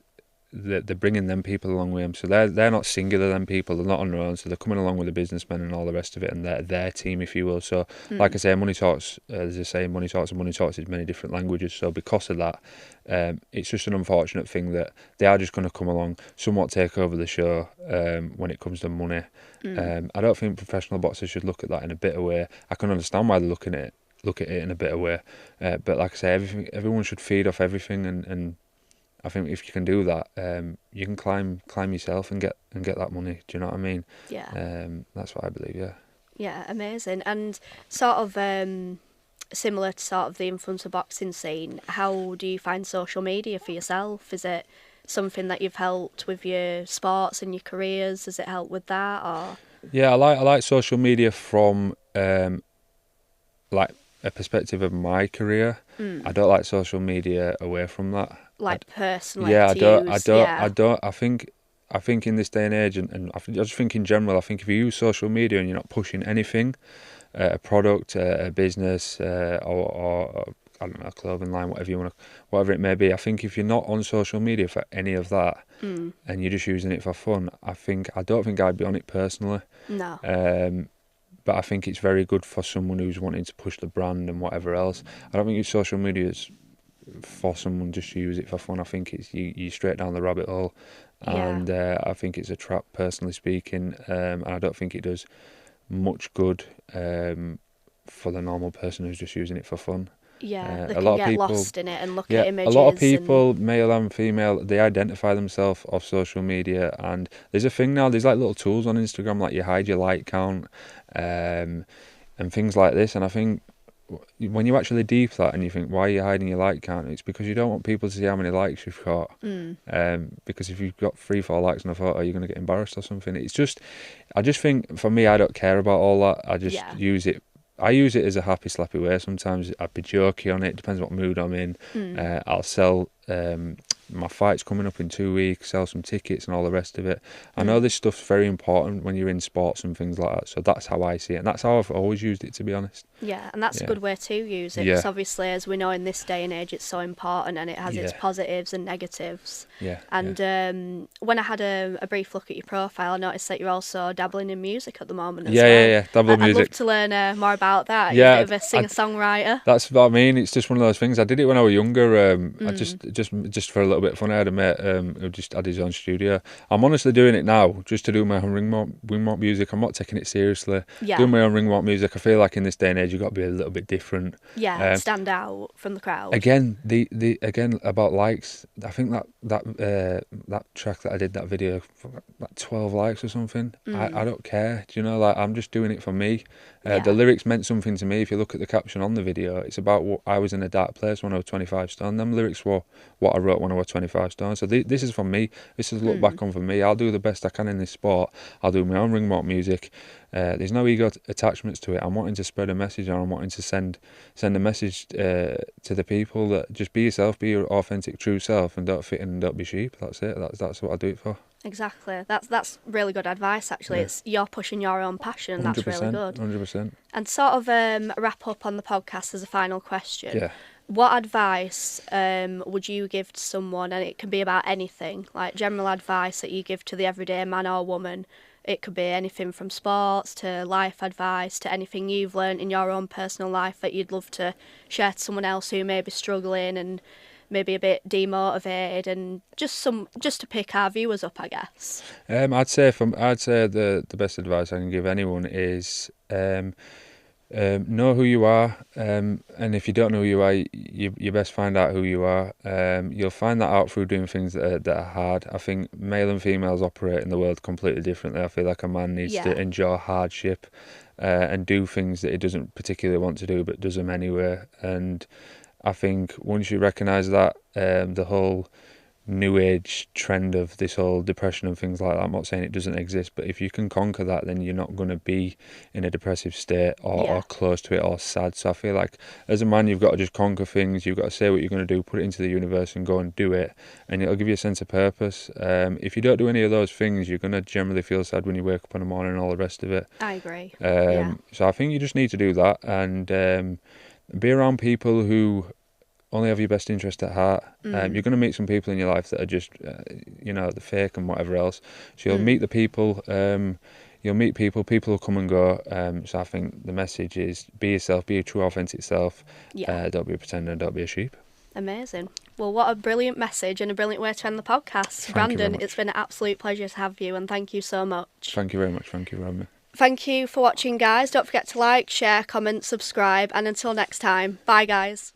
they're bringing them people along with them. So they're not singular, them people, they're not on their own, so they're coming along with the businessmen and all the rest of it, and they're their team, if you will. So like I say, money talks, there's a saying, money talks, and money talks in many different languages. So because of that, it's just an unfortunate thing that they are just going to come along, somewhat take over the show when it comes to money. I don't think professional boxers should look at that in a bitter way. I can understand why they're look at it in a bitter way, but like I say, everyone should feed off everything, and I think if you can do that, you can climb yourself and get that money. Do you know what I mean? Yeah. That's what I believe. Yeah. Yeah, amazing. And sort of similar to sort of the influencer boxing scene, how do you find social media for yourself? Is it something that you've helped with your sports and your careers? Does it help with that, or? Yeah, I like social media from like a perspective of my career. I don't like social media away from that. Like personally, I don't. I think in this day and age, and I just think in general, I think if you use social media and you're not pushing anything, a product, a business, or I don't know, a clothing line, whatever it may be. I think if you're not on social media for any of that, and you're just using it for fun, I don't think I'd be on it personally. No. But I think it's very good for someone who's wanting to push the brand and whatever else. I don't think social media is for someone just to use it for fun. I think it's you straight down the rabbit hole, and I think it's a trap, personally speaking, and I don't think it does much good for the normal person who's just using it for fun. Yeah, they can get lost in it and look at images. A lot of people, male and female, they identify themselves off social media, and there's a thing now, there's like little tools on Instagram, like you hide your like count, and and things like this. And I think when you actually deep that and you think, why are you hiding your like count? It's because you don't want people to see how many likes you've got. Because if you've got 3-4 likes on a photo, you're going to get embarrassed or something. It's just, I just think for me, I don't care about all that. I just use it. I use it as a happy, slappy way. Sometimes I'd be jokey on it. Depends what mood I'm in. I'll sell my fight's coming up in 2 weeks, sell some tickets and all the rest of it. I know this stuff's very important when you're in sports and things like that. So that's how I see it. And that's how I've always used it, to be honest. Yeah, and that's a good way to use it. Because obviously, as we know in this day and age, it's so important and it has its positives and negatives. And when I had a brief look at your profile, I noticed that you're also dabbling in music at the moment as well. Yeah, dabble music. I'd love to learn more about that. Yeah, You're a bit of a singer-songwriter. That's what I mean. It's just one of those things. I did it when I was younger. I just for a little bit of fun. I had a mate who just had his own studio. I'm honestly doing it now just to do my own ringmot music. I'm not taking it seriously. Doing my own ringmot music. I feel like in this day and age, you've got to be a little bit different. Stand out from the crowd. Again, the about likes. I think that track that I did, that video, like 12 likes or something. I don't care. Do you know? Like, I'm just doing it for me. The lyrics meant something to me. If you look at the caption on the video, it's about what I was in a dark place when I was 25 stone. Them lyrics were what I wrote when I was 25 stone. So this is for me. This is a look back on for me. I'll do the best I can in this sport. I'll do my own ringmot music. There's no ego attachments to it. I'm wanting to spread a message, and I'm wanting to send a message to the people that just be yourself, be your authentic, true self, and don't fit in and don't be sheep. That's it. That's what I do it for. Exactly. That's really good advice, actually. It's you're pushing your own passion, and that's really good. 100%. And sort of wrap up on the podcast as a final question. Yeah. What advice would you give to someone, and it can be about anything, like general advice that you give to the everyday man or woman? It could be anything from sports to life advice to anything you've learned in your own personal life that you'd love to share to someone else who may be struggling and maybe a bit demotivated, and just to pick our viewers up, I guess. I'd say the best advice I can give anyone is know who you are, and if you don't know who you are, you best find out who you are. You'll find that out through doing things that are hard. I think male and females operate in the world completely differently. I feel like a man needs to endure hardship and do things that he doesn't particularly want to do but does them anyway. And I think once you recognise that, the whole new age trend of this whole depression and things like that, I'm not saying it doesn't exist, but if you can conquer that, then you're not going to be in a depressive state or close to it or sad. So I feel like as a man, you've got to just conquer things. You've got to say what you're going to do, put it into the universe and go and do it, and it'll give you a sense of purpose. If you don't do any of those things, you're going to generally feel sad when you wake up in the morning and all the rest of it. I agree. So I think you just need to do that and be around people who only have your best interest at heart. You're going to meet some people in your life that are just, the fake and whatever else. So you'll meet the people. People will come and go. So I think the message is be yourself, be your true authentic self. Don't be a pretender, don't be a sheep. Amazing. Well, what a brilliant message and a brilliant way to end the podcast. Brandon, it's been an absolute pleasure to have you, and thank you so much. Thank you very much. Thank you for having me. Thank you for watching, guys. Don't forget to like, share, comment, subscribe, and until next time, bye, guys.